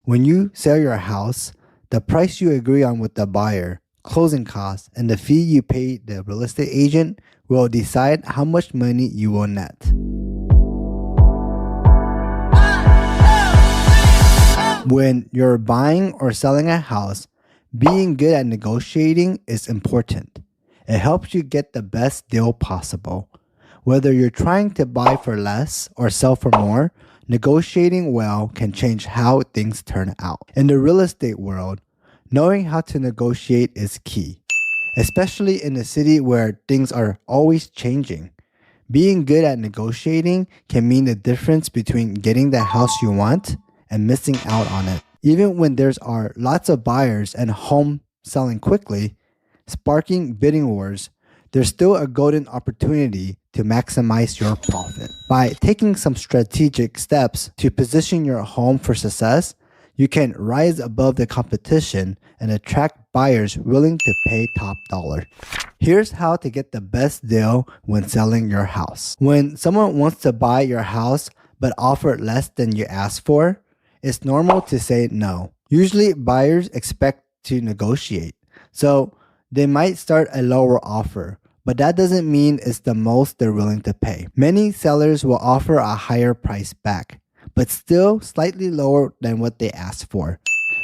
When you sell your house, the price you agree on with the buyer, closing costs, and the fee you pay the real estate agent will decide how much money you will net. When you're buying or selling a house, being good at negotiating is important. It helps you get the best deal possible. Whether you're trying to buy for less or sell for more, negotiating well can change how things turn out. In the real estate world, knowing how to negotiate is key, especially in a city where things are always changing. Being good at negotiating can mean the difference between getting the house you want and missing out on it. Even when there are lots of buyers and home selling quickly, sparking bidding wars, there's still a golden opportunity to maximize your profit. By taking some strategic steps to position your home for success, you can rise above the competition and attract buyers willing to pay top dollar. Here's how to get the best deal when selling your house. When someone wants to buy your house but offer less than you asked for, it's normal to say no. Usually buyers expect to negotiate, so they might start a lower offer, but that doesn't mean it's the most they're willing to pay. Many sellers will offer a higher price back, but still slightly lower than what they asked for,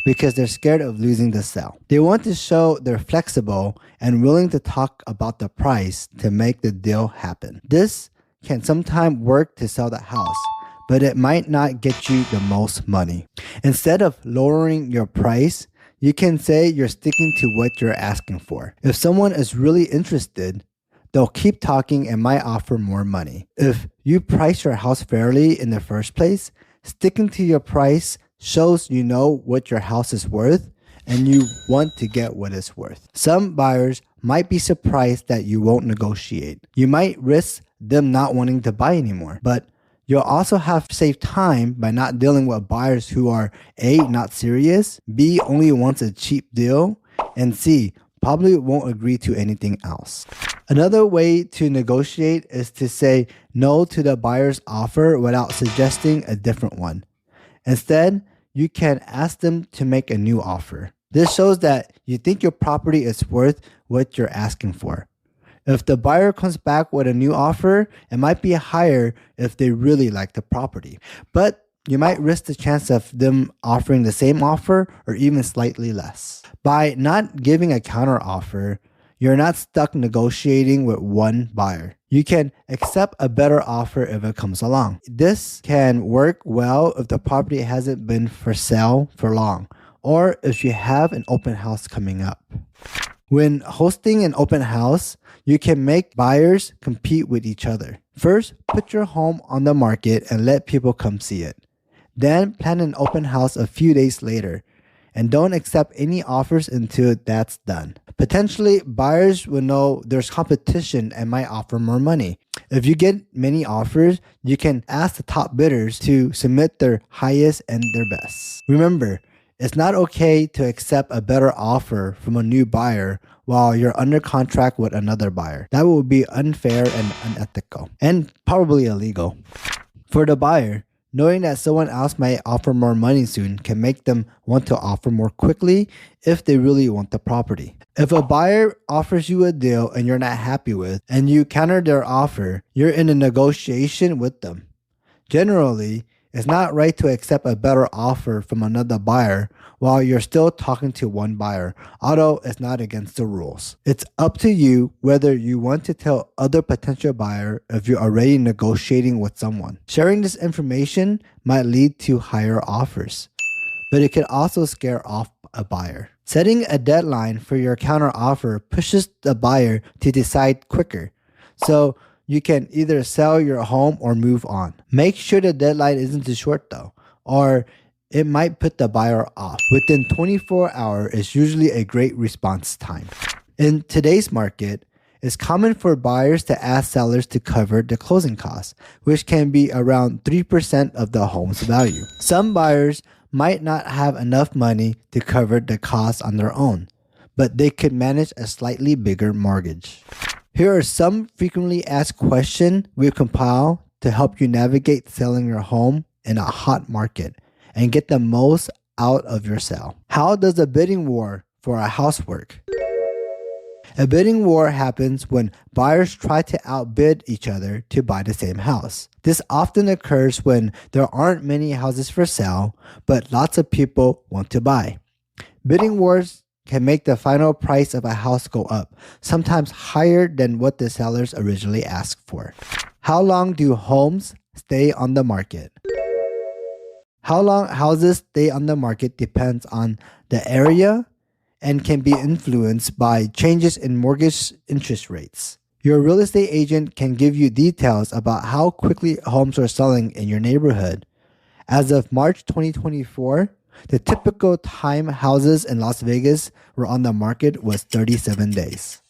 because they're scared of losing the sale. They want to show they're flexible and willing to talk about the price to make the deal happen. This can sometimes work to sell the house, but it might not get you the most money. Instead of lowering your price, you can say you're sticking to what you're asking for. If someone is really interested, they'll keep talking and might offer more money. If you price your house fairly in the first place, sticking to your price shows you know what your house is worth and you want to get what it's worth. Some buyers might be surprised that you won't negotiate. You might risk them not wanting to buy anymore, but you'll also have saved time by not dealing with buyers who are A, not serious, B, only wants a cheap deal, and C, probably won't agree to anything else. Another way to negotiate is to say no to the buyer's offer without suggesting a different one. Instead, you can ask them to make a new offer. This shows that you think your property is worth what you're asking for. If the buyer comes back with a new offer, it might be higher if they really like the property. But you might risk the chance of them offering the same offer or even slightly less. By not giving a counteroffer, you're not stuck negotiating with one buyer. You can accept a better offer if it comes along. This can work well if the property hasn't been for sale for long, or if you have an open house coming up. When hosting an open house, you can make buyers compete with each other. First, put your home on the market and let people come see it. Then plan an open house a few days later, and don't accept any offers until that's done. Potentially, buyers will know there's competition and might offer more money. If you get many offers, you can ask the top bidders to submit their highest and their best. Remember, it's not okay to accept a better offer from a new buyer while you're under contract with another buyer. That would be unfair and unethical, and probably illegal. For the buyer, knowing that someone else might offer more money soon can make them want to offer more quickly if they really want the property. If a buyer offers you a deal and you're not happy with, and you counter their offer, you're in a negotiation with them. Generally, it's not right to accept a better offer from another buyer while you're still talking to one buyer, although it's not against the rules. It's up to you whether you want to tell other potential buyer if you're already negotiating with someone. Sharing this information might lead to higher offers, but it can also scare off a buyer. Setting a deadline for your counteroffer pushes the buyer to decide quicker, so you can either sell your home or move on. Make sure the deadline isn't too short though, or it might put the buyer off. Within 24 hours is usually a great response time. In today's market, it's common for buyers to ask sellers to cover the closing costs, which can be around 3% of the home's value. Some buyers might not have enough money to cover the costs on their own, but they could manage a slightly bigger mortgage. Here are some frequently asked questions we compile to help you navigate selling your home in a hot market and get the most out of your sale. How does a bidding war for a house work? A bidding war happens when buyers try to outbid each other to buy the same house. This often occurs when there aren't many houses for sale, but lots of people want to buy. Bidding wars can make the final price of a house go up, sometimes higher than what the sellers originally asked for. How long do homes stay on the market? How long houses stay on the market depends on the area and can be influenced by changes in mortgage interest rates. Your real estate agent can give you details about how quickly homes are selling in your neighborhood. As of March 2024, the typical time houses in Las Vegas were on the market was 37 days.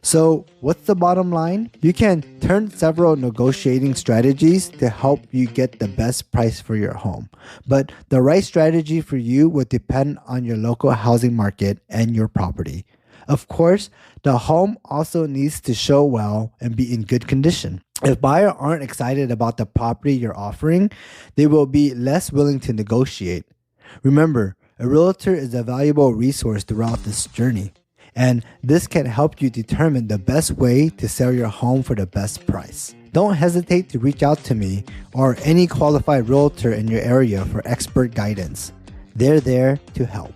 So, what's the bottom line? You can turn several negotiating strategies to help you get the best price for your home. But the right strategy for you would depend on your local housing market and your property. Of course, the home also needs to show well and be in good condition. If buyers aren't excited about the property you're offering, they will be less willing to negotiate. Remember, a realtor is a valuable resource throughout this journey, and this can help you determine the best way to sell your home for the best price. Don't hesitate to reach out to me or any qualified realtor in your area for expert guidance. They're there to help.